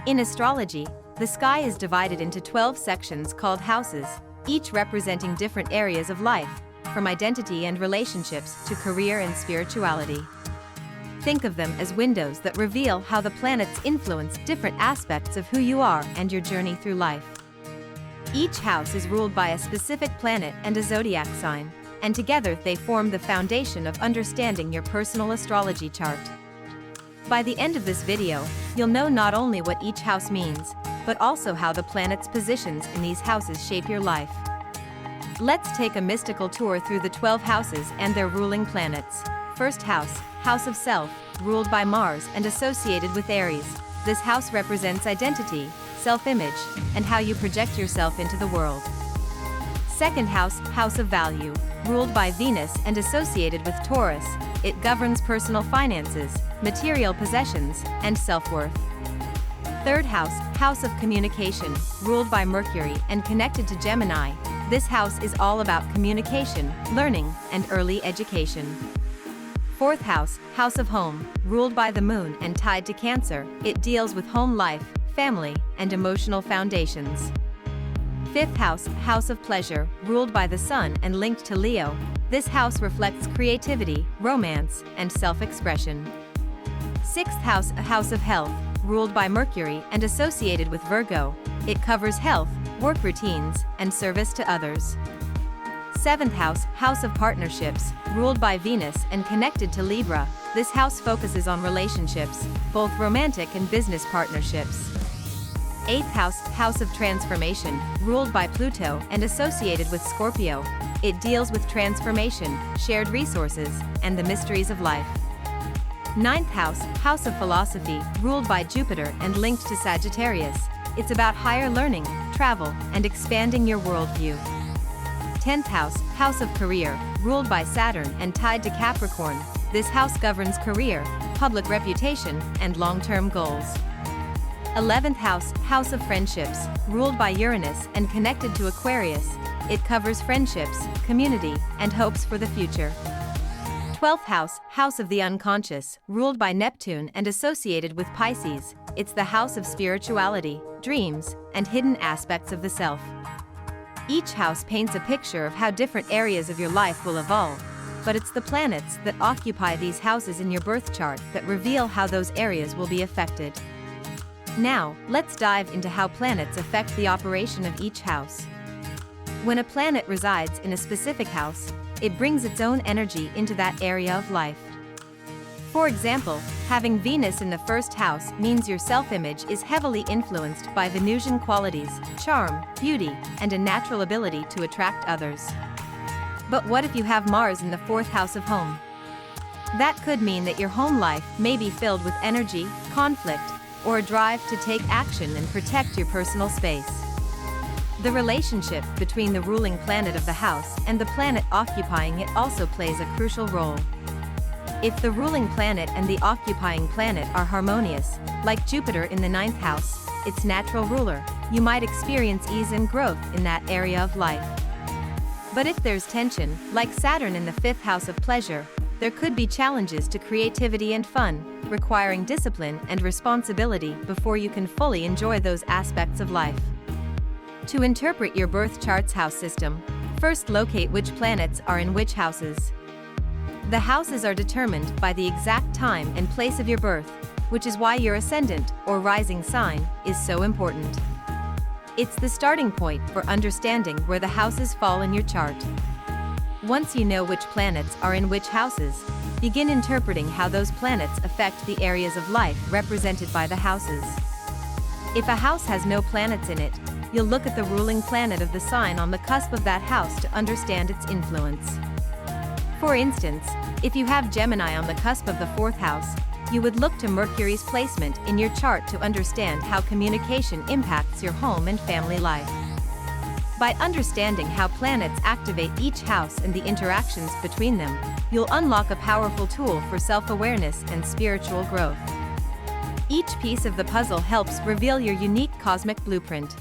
In astrology, the sky is divided into 12 sections called houses, each representing different areas of life, from identity and relationships to career and spirituality. Think of them as windows that reveal how the planets influence different aspects of who you are and your journey through life. Each house is ruled by a specific planet and a zodiac sign, and together they form the foundation of understanding your personal astrology chart. By the end of this video, you'll know not only what each house means, but also how the planets' positions in these houses shape your life. Let's take a mystical tour through the 12 houses and their ruling planets. First house, House of Self, ruled by Mars and associated with Aries. This house represents identity, self-image, and how you project yourself into the world. Second house, House of Value, ruled by Venus and associated with Taurus. It governs personal finances, material possessions, and self-worth. Third house, House of Communication, ruled by Mercury and connected to Gemini. This house is all about communication, learning, and early education. Fourth house, House of Home, ruled by the Moon and tied to Cancer. It deals with home life, family, and emotional foundations. Fifth house, House of Pleasure, ruled by the Sun and linked to Leo. This house reflects creativity, romance, and self-expression. Sixth house, a House of Health, ruled by Mercury and associated with Virgo. It covers health, work routines, and service to others. Seventh house, House of Partnerships, ruled by Venus and connected to Libra. This house focuses on relationships, both romantic and business partnerships. Eighth house, House of Transformation, ruled by Pluto and associated with Scorpio. It deals with transformation, shared resources, and the mysteries of life. Ninth house, House of Philosophy, ruled by Jupiter and linked to Sagittarius. It's about higher learning, travel, and expanding your worldview. 10th house, House of Career, ruled by Saturn and tied to Capricorn. This house governs career, public reputation, and long-term goals. 11th house, House of Friendships, ruled by Uranus and connected to Aquarius. It covers friendships, community, and hopes for the future. 12th house, House of the Unconscious, ruled by Neptune and associated with Pisces. It's the house of spirituality, dreams, and hidden aspects of the self. Each house paints a picture of how different areas of your life will evolve, but it's the planets that occupy these houses in your birth chart that reveal how those areas will be affected. Now, let's dive into how planets affect the operation of each house. When a planet resides in a specific house, it brings its own energy into that area of life. For example, having Venus in the first house means your self-image is heavily influenced by Venusian qualities, charm, beauty, and a natural ability to attract others. But what if you have Mars in the fourth house of home? That could mean that your home life may be filled with energy, conflict, or a drive to take action and protect your personal space. The relationship between the ruling planet of the house and the planet occupying it also plays a crucial role. If the ruling planet and the occupying planet are harmonious, like Jupiter in the 9th house, its natural ruler, you might experience ease and growth in that area of life. But if there's tension, like Saturn in the 5th house of pleasure, there could be challenges to creativity and fun, requiring discipline and responsibility before you can fully enjoy those aspects of life. To interpret your birth chart's house system, first locate which planets are in which houses. The houses are determined by the exact time and place of your birth, which is why your ascendant, or rising sign, is so important. It's the starting point for understanding where the houses fall in your chart. Once you know which planets are in which houses, begin interpreting how those planets affect the areas of life represented by the houses. If a house has no planets in it, you'll look at the ruling planet of the sign on the cusp of that house to understand its influence. For instance, if you have Gemini on the cusp of the 4th house, you would look to Mercury's placement in your chart to understand how communication impacts your home and family life. By understanding how planets activate each house and the interactions between them, you'll unlock a powerful tool for self-awareness and spiritual growth. Each piece of the puzzle helps reveal your unique cosmic blueprint.